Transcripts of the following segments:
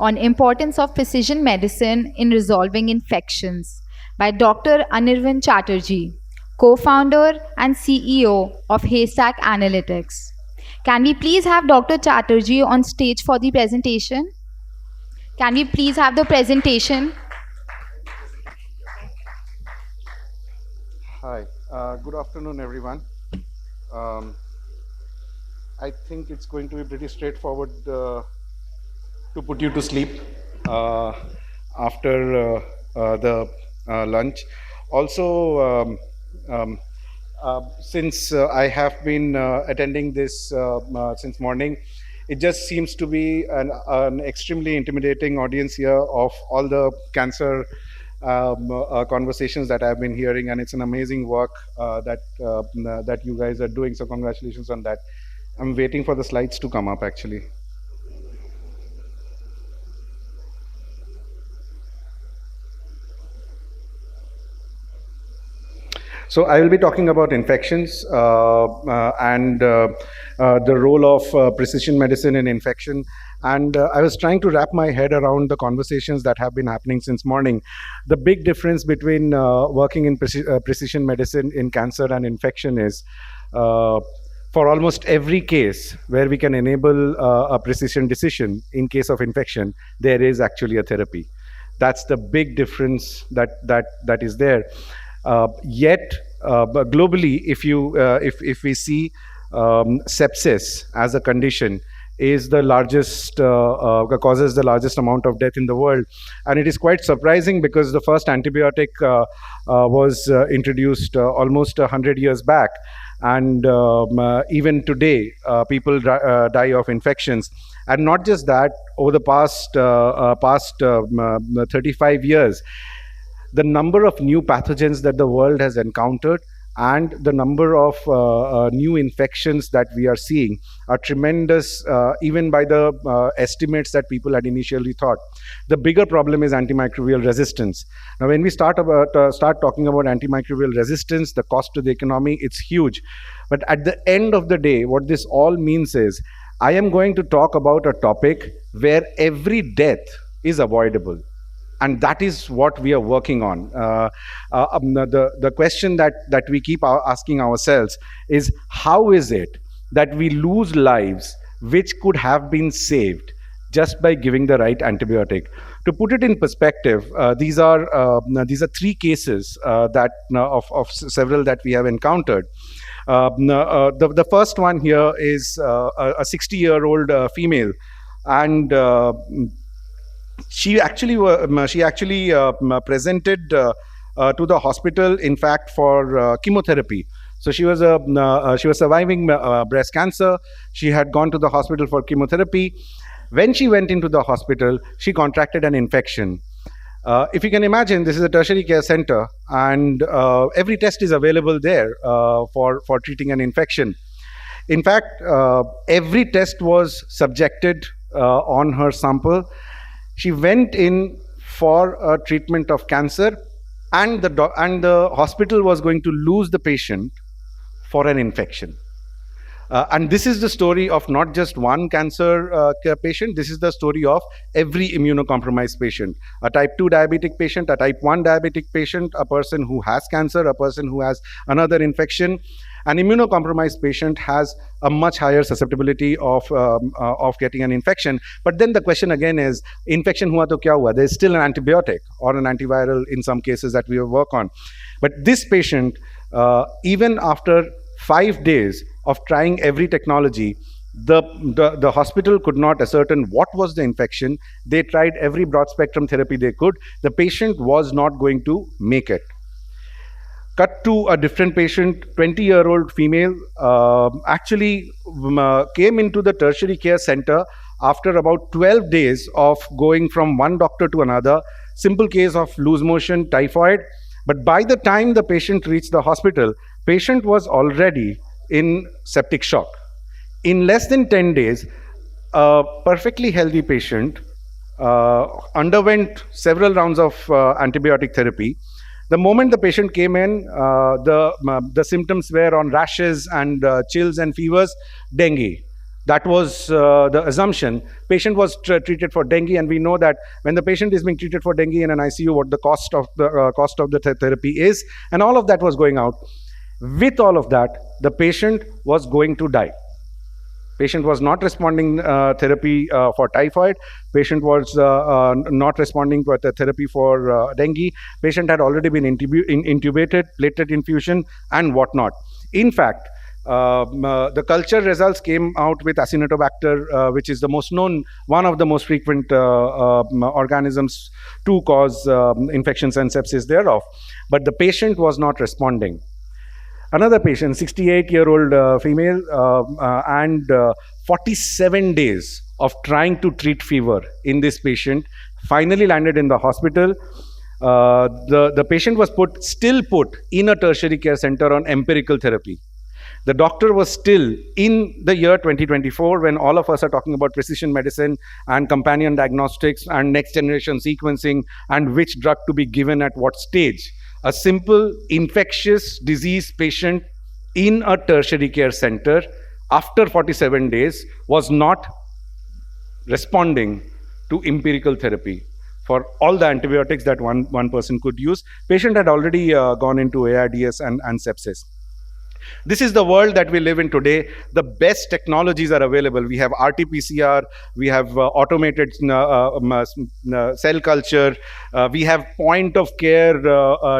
on importance of precision medicine in resolving infections by Dr. Anirvan Chatterjee, co-founder and CEO of Haystack Analytics. Can we please have Dr. Chatterjee on stage for the presentation? Can we please have the presentation? Hi, good afternoon, everyone. I think it's going to be pretty straightforward to put you to sleep after the lunch. Also, since I have been attending this since morning, it just seems to be an extremely intimidating audience here of all the cancer conversations that I've been hearing, and it's an amazing work that you guys are doing. So congratulations on that. I'm waiting for the slides to come up actually. So I will be talking about infections and the role of precision medicine in infection. And I was trying to wrap my head around the conversations that have been happening since morning. The big difference between working in precision medicine in cancer and infection is for almost every case where we can enable a precision decision in case of infection, there is actually a therapy. That's the big difference that is there. Yet, globally, if we see sepsis as a condition is the largest causes the largest amount of death in the world, and it is quite surprising because the first antibiotic was introduced almost 100 years back, and even today people die of infections. And not just that, over the past 35 years, the number of new pathogens that the world has encountered and the number of new infections that we are seeing are tremendous, even by the estimates that people had initially thought. The bigger problem is antimicrobial resistance. Now, when we start talking about antimicrobial resistance, the cost to the economy, it's huge. But at the end of the day, what this all means is, I am going to talk about a topic where every death is avoidable. And that is what we are working on. The question that we keep asking ourselves is, how is it that we lose lives which could have been saved just by giving the right antibiotic? To put it in perspective, these are three cases of several that we have encountered. The first one here is a 60-year-old female, and she actually presented to the hospital, in fact, for chemotherapy. So she was surviving breast cancer. She had gone to the hospital for chemotherapy. When she went into the hospital, she contracted an infection. If you can imagine, this is a tertiary care center, and every test is available there for treating an infection. In fact, every test was subjected on her sample. She went in for a treatment of cancer, and the hospital was going to lose the patient for an infection. And this is the story of not just one cancer patient. This is the story of every immunocompromised patient. A type 2 diabetic patient, a type 1 diabetic patient, a person who has cancer, a person who has another infection. An immunocompromised patient has a much higher susceptibility of getting an infection. But then the question again is, infection hua to kya hua? There is still an antibiotic or an antiviral in some cases that we work on. But this patient, even after 5 days of trying every technology, the hospital could not ascertain what was the infection. They tried every broad spectrum therapy they could. The patient was not going to make it. Cut to a different patient, 20-year-old female, actually came into the tertiary care center after about 12 days of going from one doctor to another. Simple case of loose motion, typhoid. But by the time the patient reached the hospital, patient was already in septic shock. In less than 10 days, a perfectly healthy patient underwent several rounds of antibiotic therapy. The moment the patient came in, the symptoms were on rashes and chills and fevers, dengue. That was the assumption. Patient was treated for dengue, and we know that when the patient is being treated for dengue in an ICU, what the cost of the therapy is, and all of that was going out. With all of that, the patient was going to die. Patient was not responding therapy for typhoid. Patient was not responding to the therapy for dengue. Patient had already been intubated, platelet infusion, and whatnot. In fact, the culture results came out with Acinetobacter, which is the most known, one of the most frequent organisms to cause infections and sepsis thereof. But the patient was not responding. Another patient, 68-year-old female, and 47 days of trying to treat fever in this patient, finally landed in the hospital. The patient was still put in a tertiary care center on empirical therapy. The doctor was still in the year 2024, when all of us are talking about precision medicine and companion diagnostics and next generation sequencing and which drug to be given at what stage. A simple infectious disease patient in a tertiary care center after 47 days was not responding to empirical therapy for all the antibiotics that one person could use. Patient had already gone into ARDS and sepsis. This is the world that we live in today. The best technologies are available. We have RT-PCR, we have automated cell culture, we have point of care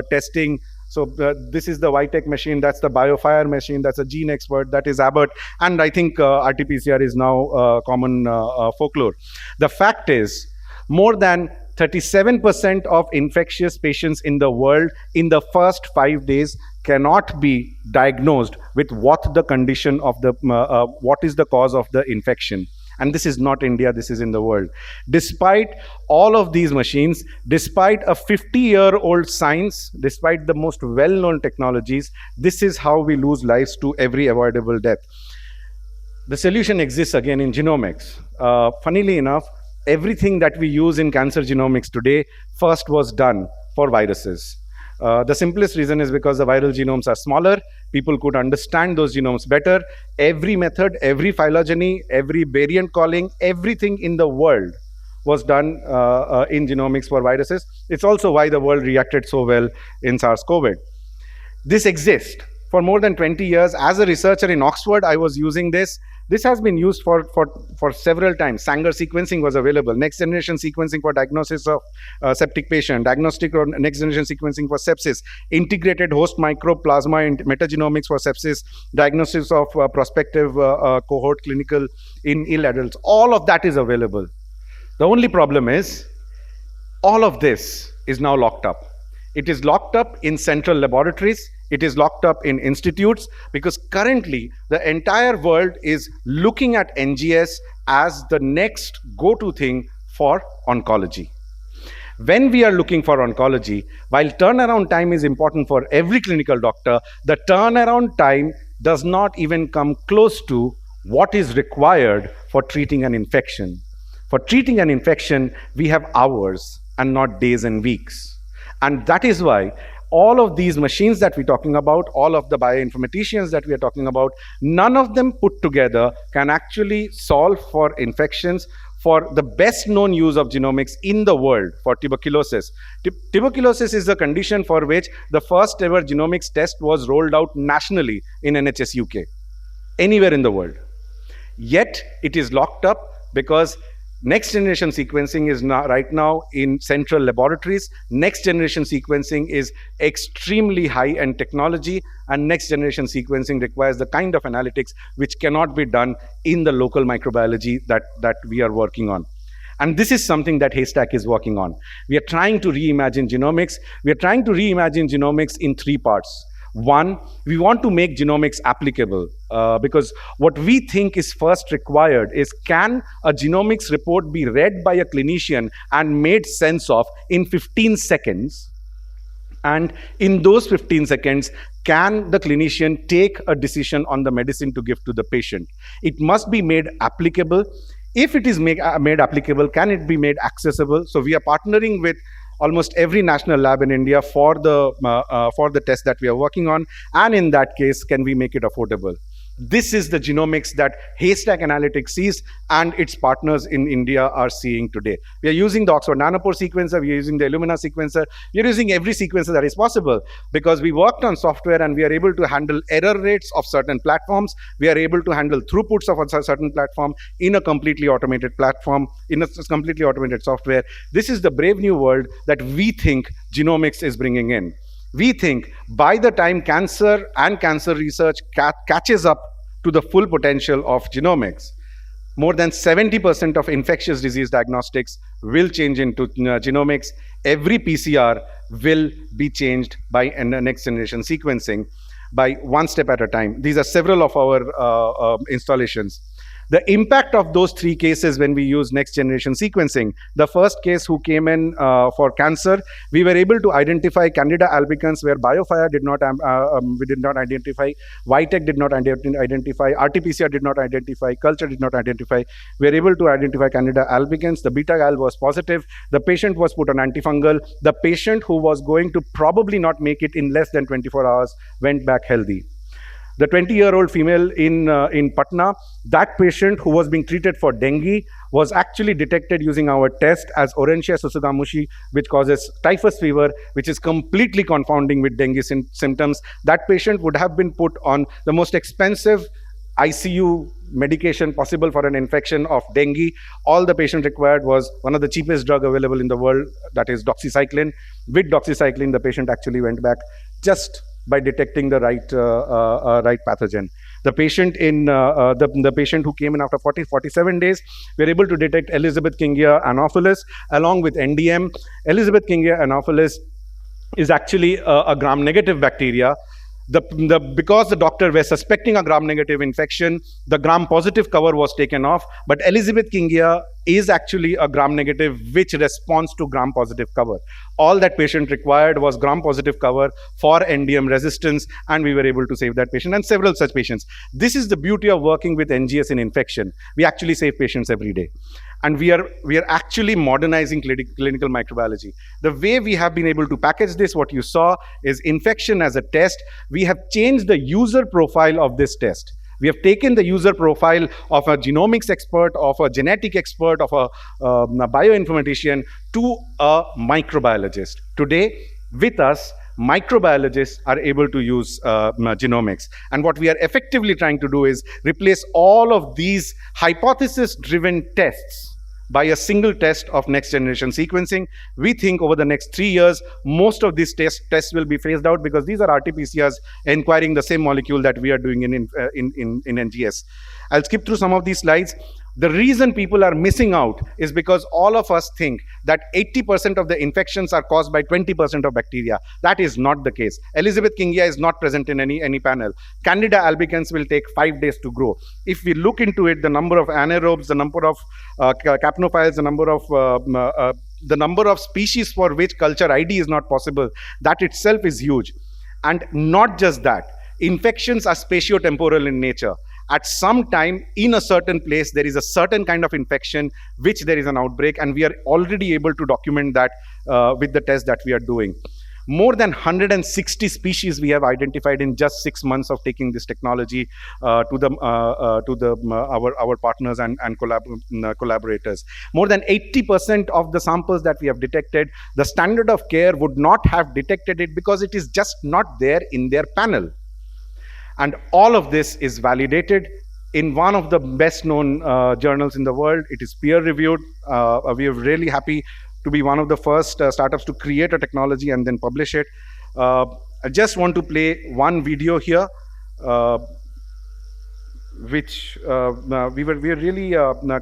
testing. So this is the Vitec machine, that's the BioFire machine, that's a Gene Expert, that is Abbott, and I think RT-PCR is now common folklore. The fact is, more than 37% of infectious patients in the world in the first 5 days cannot be diagnosed with what the condition of the, what is the cause of the infection. And this is not India, this is in the world. Despite all of these machines, despite a 50-year-old science, despite the most well-known technologies, this is how we lose lives to every avoidable death. The solution exists again in genomics. Funnily enough, everything that we use in cancer genomics today first was done for viruses. The simplest reason is because the viral genomes are smaller, people could understand those genomes better. Every method, every phylogeny, every variant calling, everything in the world was done in genomics for viruses. It's also why the world reacted so well in SARS-CoV. This exists. For more than 20 years, as a researcher in Oxford, I was using this. This has been used for several times. Sanger sequencing was available. Next generation sequencing for diagnosis of septic patient. Diagnostic or next generation sequencing for sepsis. Integrated host microbe plasma and metagenomics for sepsis. Diagnosis of prospective cohort clinical in ill adults. All of that is available. The only problem is, all of this is now locked up. It is locked up in central laboratories. It is locked up in institutes, because currently the entire world is looking at NGS as the next go-to thing for oncology. When we are looking for oncology, while turnaround time is important for every clinical doctor, the turnaround time does not even come close to what is required for treating an infection. For treating an infection, we have hours and not days and weeks. And that is why all of these machines that we're talking about, all of the bioinformaticians that we are talking about, none of them put together can actually solve for infections, for the best known use of genomics in the world, for tuberculosis. Tuberculosis is a condition for which the first ever genomics test was rolled out nationally in NHS UK, anywhere in the world. Yet it is locked up because next generation sequencing is right now in central laboratories. Next generation sequencing is extremely high-end technology, and next generation sequencing requires the kind of analytics which cannot be done in the local microbiology that we are working on. And this is something that Haystack is working on. We are trying to reimagine genomics. We are trying to reimagine genomics in 3 parts. One, we want to make genomics applicable, because what we think is first required is, can a genomics report be read by a clinician and made sense of in 15 seconds? And in those 15 seconds, can the clinician take a decision on the medicine to give to the patient? It must be made applicable. If it is made applicable, can it be made accessible? So we are partnering with almost every national lab in India for the test that we are working on, and in that case, can we make it affordable? This is the genomics that Haystack Analytics sees and its partners in India are seeing today. We are using the Oxford Nanopore sequencer, we are using the Illumina sequencer, we are using every sequencer that is possible because we worked on software and we are able to handle error rates of certain platforms, we are able to handle throughputs of a certain platform in a completely automated platform, in a completely automated software. This is the brave new world that we think genomics is bringing in. We think by the time cancer and cancer research catches up to the full potential of genomics, more than 70% of infectious disease diagnostics will change into genomics. Every PCR will be changed by next generation sequencing by one step at a time. These are several of our installations. The impact of those three cases when we use next generation sequencing, the first case who came in for cancer, we were able to identify Candida albicans where BioFire did not, we did not identify, Vitec did not identify, RT-PCR did not identify, culture did not identify. We were able to identify Candida albicans, the beta-gal was positive, the patient was put on antifungal, the patient who was going to probably not make it in less than 24 hours went back healthy. The 20-year-old female in Patna, that patient who was being treated for dengue was actually detected using our test as Orencia susugamushi, which causes typhus fever, which is completely confounding with dengue symptoms. That patient would have been put on the most expensive ICU medication possible for an infection of dengue. All the patient required was one of the cheapest drug available in the world, that is doxycycline. With doxycycline, the patient actually went back just by detecting the right pathogen. The patient the patient who came in after 47 days, we were able to detect Elizabeth Kingia anopheles along with NDM. Elizabeth Kingia anopheles is actually a gram-negative bacteria. Because the doctor were suspecting a gram-negative infection, the gram-positive cover was taken off, but Elizabeth Kingia is actually a gram-negative which responds to gram-positive cover. All that patient required was gram-positive cover for NDM resistance, and we were able to save that patient and several such patients. This is the beauty of working with NGS in infection. We actually save patients every day. And we are actually modernizing clinical microbiology. The way we have been able to package this, what you saw is infection as a test. We have changed the user profile of this test. We have taken the user profile of a genomics expert, of a genetic expert, of a bioinformatician to a microbiologist. Today, with us, microbiologists are able to use genomics. And what we are effectively trying to do is replace all of these hypothesis-driven tests by a single test of next-generation sequencing. We think over the next 3 years, most of these tests will be phased out because these are RT-PCRs inquiring the same molecule that we are doing in NGS. I'll skip through some of these slides. The reason people are missing out is because all of us think that 80% of the infections are caused by 20% of bacteria. That is not the case. Elizabeth Kingia is not present in any panel. Candida albicans will take 5 days to grow. If we look into it, the number of anaerobes, the number of capnophiles, the number of species for which culture ID is not possible, that itself is huge. And not just that, infections are spatiotemporal in nature. At some time, in a certain place, there is a certain kind of infection, which there is an outbreak, and we are already able to document that with the test that we are doing. More than 160 species we have identified in just 6 months of taking this technology to our partners and collaborators. More than 80% of the samples that we have detected, the standard of care would not have detected it because it is just not there in their panel. And all of this is validated in one of the best known journals in the world. It is peer reviewed. We are really happy to be one of the first startups to create a technology and then publish it. I just want to play one video here, which we were really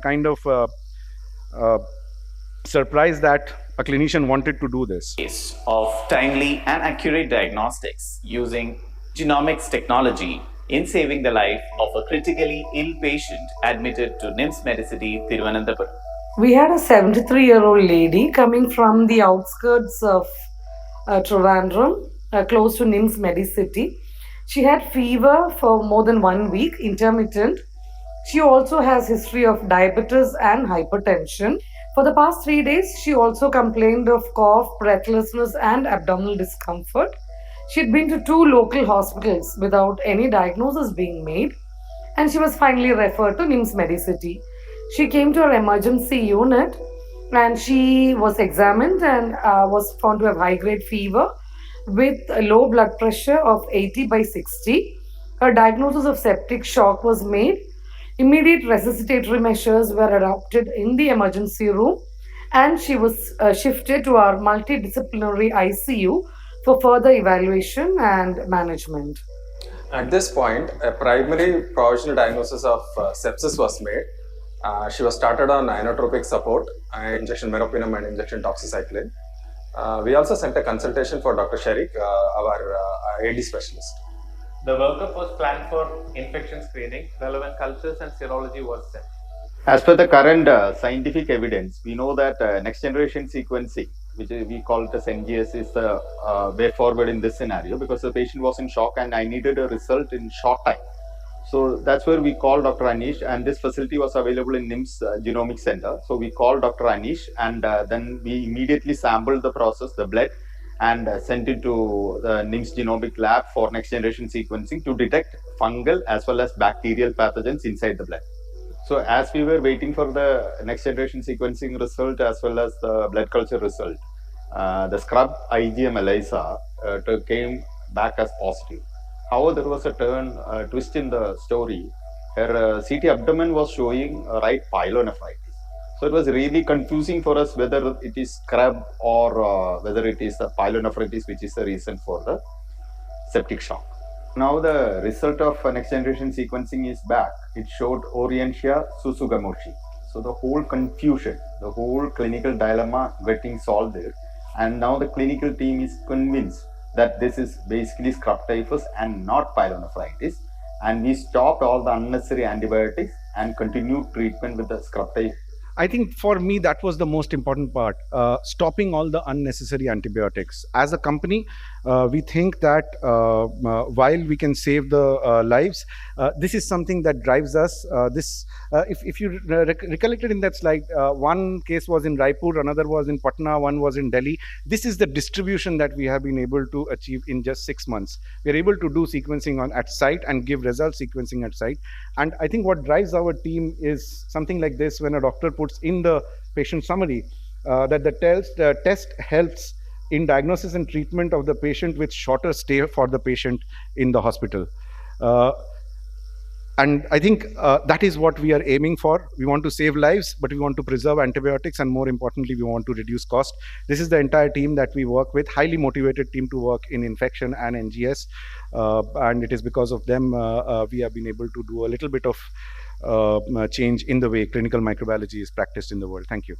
kind of surprised that a clinician wanted to do this. Of timely and accurate diagnostics using genomics technology in saving the life of a critically ill patient admitted to NIMS Medicity, Thiruvananthapuram. We had a 73-year-old lady coming from the outskirts of Trivandrum, close to NIMS Medicity. She had fever for more than 1 week, intermittent. She also has history of diabetes and hypertension. For the past 3 days, she also complained of cough, breathlessness, and abdominal discomfort. She'd been to 2 local hospitals without any diagnosis being made. and she was finally referred to NIMS Medicity. She came to our emergency unit and she was examined and was found to have high grade fever with a low blood pressure of 80 by 60. Her diagnosis of septic shock was made. Immediate resuscitatory measures were adopted in the emergency room, and she was shifted to our multidisciplinary ICU for further evaluation and management. At this point, a primary provisional diagnosis of sepsis was made. She was started on inotropic support, injection meropenem and injection doxycycline. We also sent a consultation for Dr. Sharik, our AD specialist. The workup was planned for infection screening, relevant cultures and serology was set. As per the current scientific evidence, we know that next generation sequencing, which we call it as NGS, is the way forward in this scenario, because the patient was in shock and I needed a result in short time. So that's where we called Dr. Anish, and this facility was available in NIMS Genomics Center. So we called Dr. Anish, and then we immediately sampled the process, the blood, and sent it to the NIMS Genomic Lab for next generation sequencing to detect fungal as well as bacterial pathogens inside the blood. So as we were waiting for the next generation sequencing result as well as the blood culture result, the scrub IgM ELISA came back as positive. However, there was a twist in the story. Her CT abdomen was showing right pyelonephritis. So it was really confusing for us whether it is scrub or whether it is the pyelonephritis which is the reason for the septic shock. Now the result of next generation sequencing is back. It showed Orientia Susugamoshi. So the whole confusion, the whole clinical dilemma getting solved there. And now the clinical team is convinced that this is basically scrub typhus and not pyelonephritis. And we stopped all the unnecessary antibiotics and continued treatment with the scrub typhus. I think for me that was the most important part, stopping all the unnecessary antibiotics. As a company, we think that while we can save the lives, this is something that drives us. If you recollected in that slide, one case was in Raipur, another was in Patna, one was in Delhi. This is the distribution that we have been able to achieve in just 6 months. We are able to do sequencing at site and give result sequencing at site. And I think what drives our team is something like this: when a doctor puts in the patient summary that the test helps in diagnosis and treatment of the patient with shorter stay for the patient in the hospital. And I think that is what we are aiming for. We want to save lives, but we want to preserve antibiotics, and more importantly, we want to reduce cost. This is the entire team that we work with, highly motivated team to work in infection and NGS. And it is because of them we have been able to do a little bit of change in the way clinical microbiology is practiced in the world. Thank you.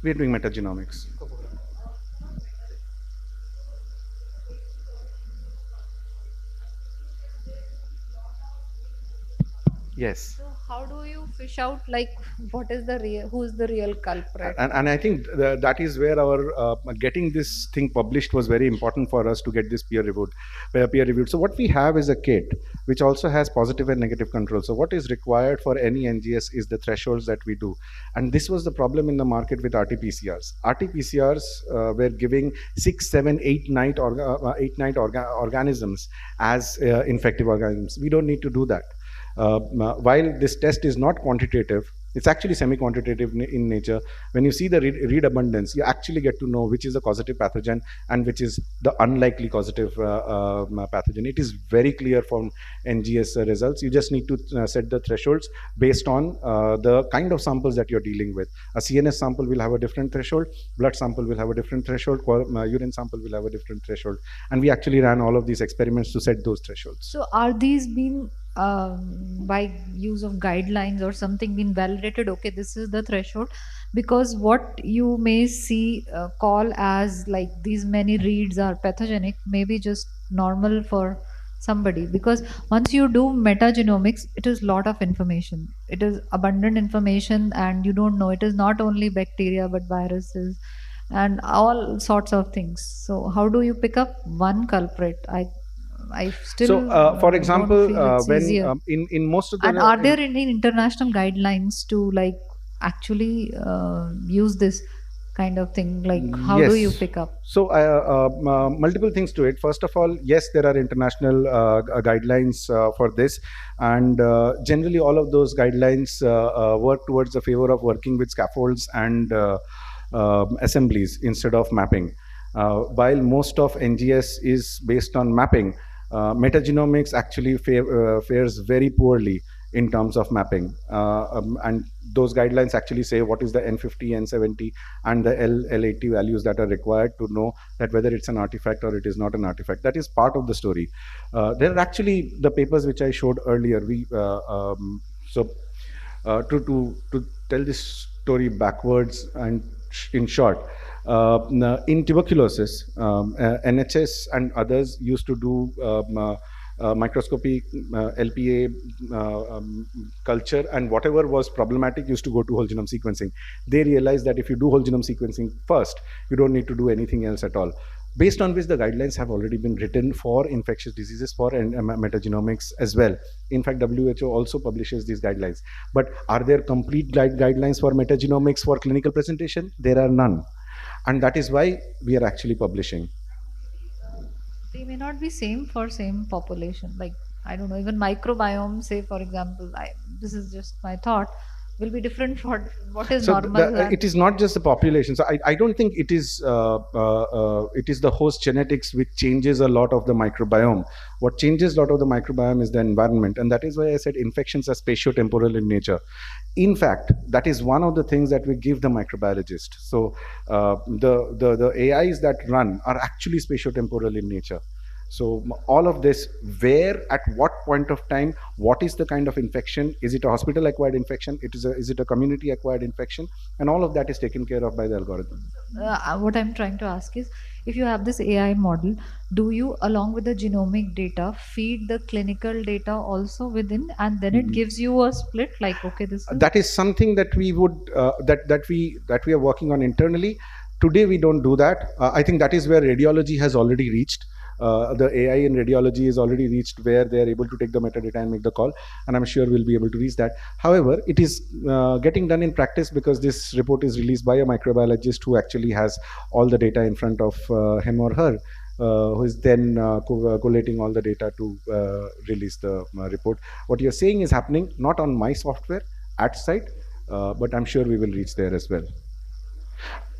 We are doing metagenomics. Yes. So how do you fish out like what is the real, who is the real culprit? And I think that is where our getting this thing published was very important for us to get this peer reviewed. So what we have is a kit which also has positive and negative control. So what is required for any NGS is the thresholds that we do. And this was the problem in the market with RT-PCRs. RT-PCRs were giving 6, 7, 8 night organisms as infective organisms. We don't need to do that. While this test is not quantitative, it's actually semi-quantitative in nature. When you see the read abundance, you actually get to know which is a causative pathogen and which is the unlikely causative pathogen. It is very clear from NGS results. You just need to set the thresholds based on the kind of samples that you're dealing with. A CNS sample will have a different threshold, blood sample will have a different threshold, urine sample will have a different threshold. And we actually ran all of these experiments to set those thresholds. So are these being by use of guidelines or something been validated? Okay, this is the threshold, because what you may see call as like these many reads are pathogenic may be just normal for somebody, because once you do metagenomics, it is lot of information, it is abundant information, and you don't know, it is not only bacteria but viruses and all sorts of things. So how do you pick up one culprit? I still So, for don't example, feel it's when easier. in most of the And are there any international guidelines to like actually use this kind of thing? Like, how do you Yes. pick up? So, multiple things to it. First of all, yes, there are international guidelines for this, and generally, all of those guidelines work towards the favor of working with scaffolds and assemblies instead of mapping. While most of NGS is based on mapping, metagenomics actually fares very poorly in terms of mapping. And those guidelines actually say what is the N50, N70, and the L80 values that are required to know that whether it's an artifact or it is not an artifact. That is part of the story. There are actually the papers which I showed earlier. To tell this story backwards and in short, in tuberculosis, NHS and others used to do microscopy, LPA culture, and whatever was problematic used to go to whole genome sequencing. They realized that if you do whole genome sequencing first, you don't need to do anything else at all. Based on which the guidelines have already been written for infectious diseases for metagenomics as well. In fact, WHO also publishes these guidelines. But are there complete guidelines for metagenomics for clinical presentation? There are none. And that is why we are actually publishing. They may not be same for same population. Like, I don't know, even microbiome, say for example, this is just my thought, will be different for what is So normal. it is not just the population. So I don't think it is the host genetics which changes a lot of the microbiome. What changes a lot of the microbiome is the environment, and that is why I said infections are spatio-temporal in nature. In fact, that is one of the things that we give the microbiologist. So the AIs that run are actually spatio-temporal in nature. So all of this, where, at what point of time, what is the kind of infection? Is it a hospital-acquired infection? Is it a community-acquired infection? And all of that is taken care of by the algorithm. What I'm trying to ask is, if you have this AI model, do you, along with the genomic data, feed the clinical data also within, and then it gives you a split? Like, okay, this is That is something that we would that we are working on internally. Today we don't do that. I think that is where radiology has already reached. The AI in radiology is already reached where they are able to take the metadata and make the call, and I'm sure we'll be able to reach that. However, it is getting done in practice because this report is released by a microbiologist who actually has all the data in front of him or her, who is then collating all the data to release the report. What you're saying is happening not on my software at site, but I'm sure we will reach there as well.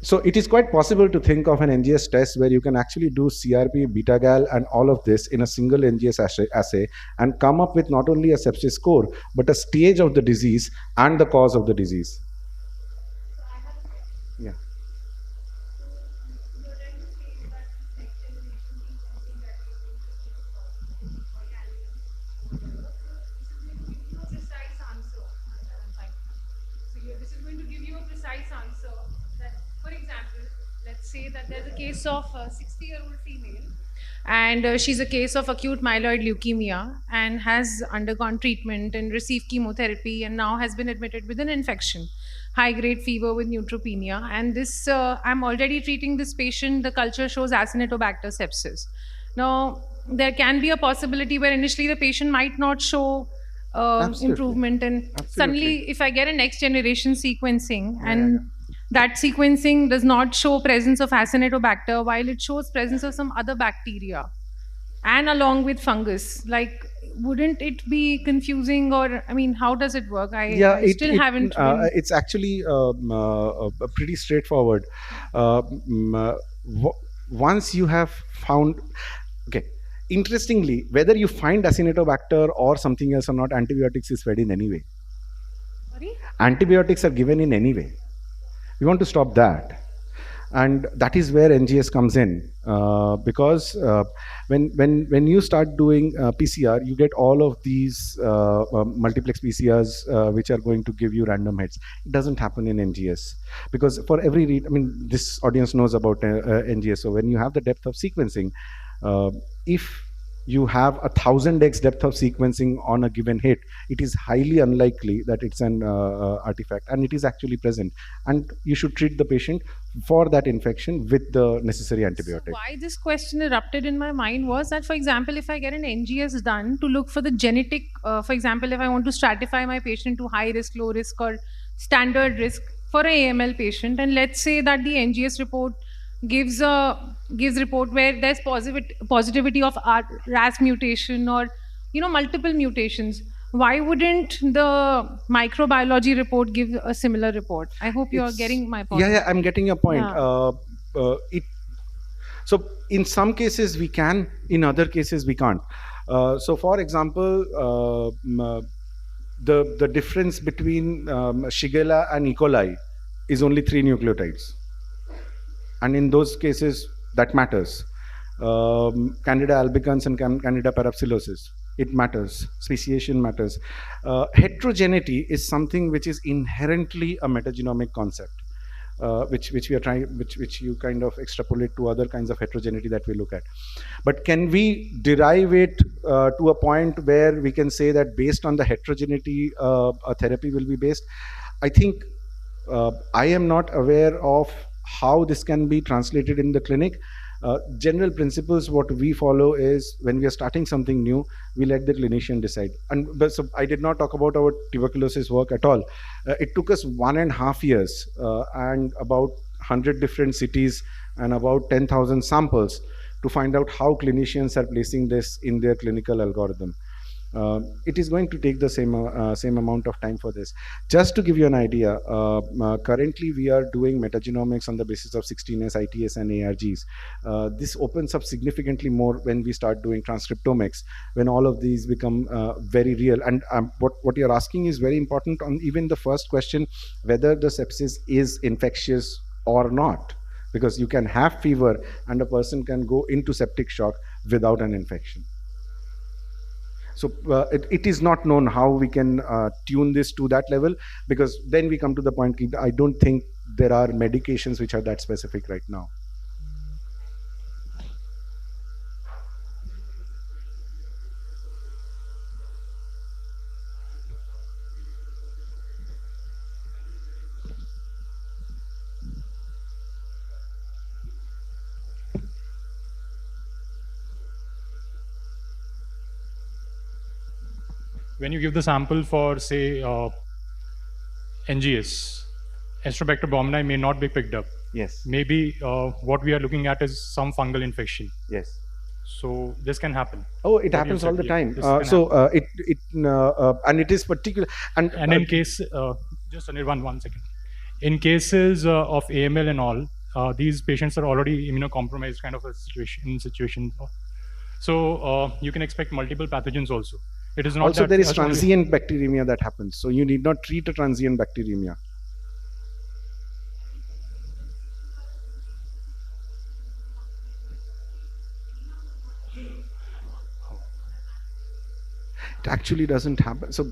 So it is quite possible to think of an NGS test where you can actually do CRP, beta-gal, and all of this in a single NGS assay and come up with not only a sepsis score, but a stage of the disease and the cause of the disease. Yeah. This is going to give you a precise answer that, for example, let's say that there's a case of a 60-year-old female, and she's a case of acute myeloid leukemia and has undergone treatment and received chemotherapy and now has been admitted with an infection, high-grade fever with neutropenia. And this, I'm already treating this patient. The culture shows Acinetobacter sepsis. Now, there can be a possibility where initially the patient might not show improvement, and suddenly if I get a next generation sequencing and that sequencing does not show presence of Acinetobacter while it shows presence of some other bacteria and along with fungus, like, wouldn't it be confusing? Or, I mean, how does it work? I still haven't it's actually pretty straightforward. Once you have found, okay, interestingly, whether you find Acinetobacter or something else or not, antibiotics is fed in any way. Sorry? Antibiotics are given in any way. We want to stop that. And that is where NGS comes in, because when you start doing PCR, you get all of these multiplex PCRs which are going to give you random hits. It doesn't happen in NGS, because for every read, I mean, this audience knows about NGS. So when you have the depth of sequencing, if you have 1000x depth of sequencing on a given hit, it is highly unlikely that it's an artifact, and it is actually present. And you should treat the patient for that infection with the necessary antibiotic. So why this question erupted in my mind was that, for example, if I get an NGS done to look for the genetic, for example, if I want to stratify my patient to high risk, low risk, or standard risk for an AML patient, and let's say that the NGS report gives report where there's positivity of RAS mutation or multiple mutations. Why wouldn't the microbiology report give a similar report? I hope you're getting my point. Yeah, I'm getting your point. Yeah. So in some cases we can, in other cases we can't. So for example, the difference between Shigella and E. coli is only 3 nucleotides. And in those cases, that matters. Candida albicans and Candida parapsilosis, it matters. Speciation matters. Heterogeneity is something which is inherently a metagenomic concept, which we are trying, which you kind of extrapolate to other kinds of heterogeneity that we look at. But can we derive it to a point where we can say that based on the heterogeneity, a therapy will be based? I think I am not aware of how this can be translated in the clinic. General principles, what we follow is when we are starting something new, we let the clinician decide. But so I did not talk about our tuberculosis work at all. It took us 1.5 years and about 100 different cities and about 10,000 samples to find out how clinicians are placing this in their clinical algorithm. It is going to take the same amount of time for this. Just to give you an idea, currently we are doing metagenomics on the basis of 16S, ITS, and ARGs. This opens up significantly more when we start doing transcriptomics, when all of these become very real. And what you're asking is very important on even the first question, whether the sepsis is infectious or not, because you can have fever and a person can go into septic shock without an infection. So it is not known how we can tune this to that level, because then we come to the point, I don't think there are medications which are that specific right now. When you give the sample for, say, NGS, Astrobacter baumannii may not be picked up. Yes. Maybe what we are looking at is some fungal infection. Yes. So this can happen. Oh, it happens all the time. And it is particular. And in case, just Anirvan, 1 second. In cases of AML and all, these patients are already immunocompromised kind of a situation. So you can expect multiple pathogens also. It is not also, that there is transient bacteremia that happens. So you need not treat a transient bacteremia. It actually doesn't happen. So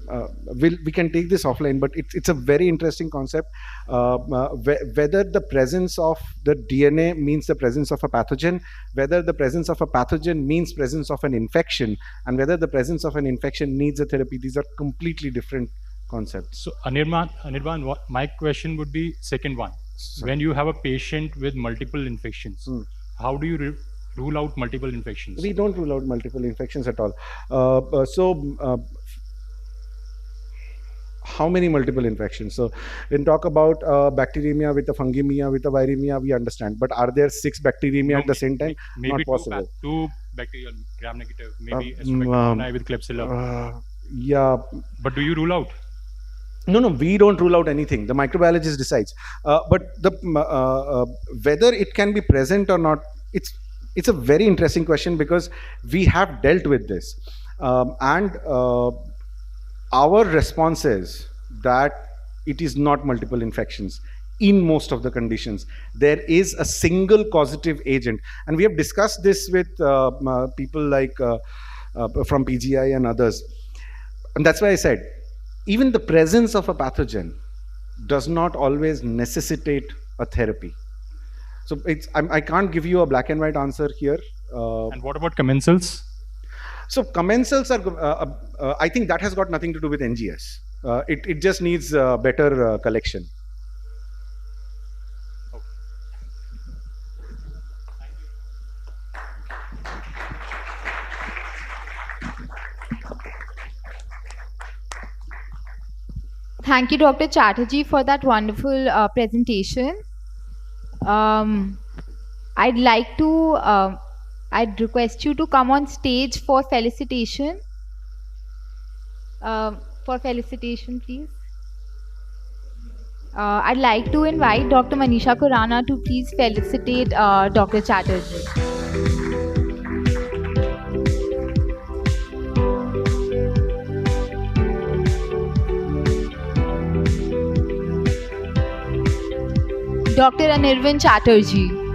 we can take this offline, but it's a very interesting concept. Whether the presence of the DNA means the presence of a pathogen, whether the presence of a pathogen means presence of an infection, and whether the presence of an infection needs a therapy, these are completely different concepts. So Anirvan, my question would be second one. When you have a patient with multiple infections, how do you rule out multiple infections? We don't rule out multiple infections at all. How many multiple infections? So when talk about bacteremia with a fungemia, with a viremia, we understand. But are there 6 bacteremia at the same time? Maybe not possible. Two bacterial gram-negative, maybe Astrobacter with Klebsiella. Yeah. But do you rule out? No, we don't rule out anything. The microbiologist decides. But whether it can be present or not, it's a very interesting question, because we have dealt with this. Our response is that it is not multiple infections in most of the conditions. There is a single causative agent. And we have discussed this with people like from PGI and others. And that's why I said, even the presence of a pathogen does not always necessitate a therapy. So I can't give you a black and white answer here. And what about commensals? So commensals are, I think that has got nothing to do with NGS. It just needs better collection. Thank you, Dr. Chatterjee, for that wonderful presentation. I'd like to, I'd request you to come on stage for felicitation. For felicitation, please. I'd like to invite Dr. Manisha Khurana to please felicitate Dr. Chatterjee. Dr. Anirvan Chatterjee.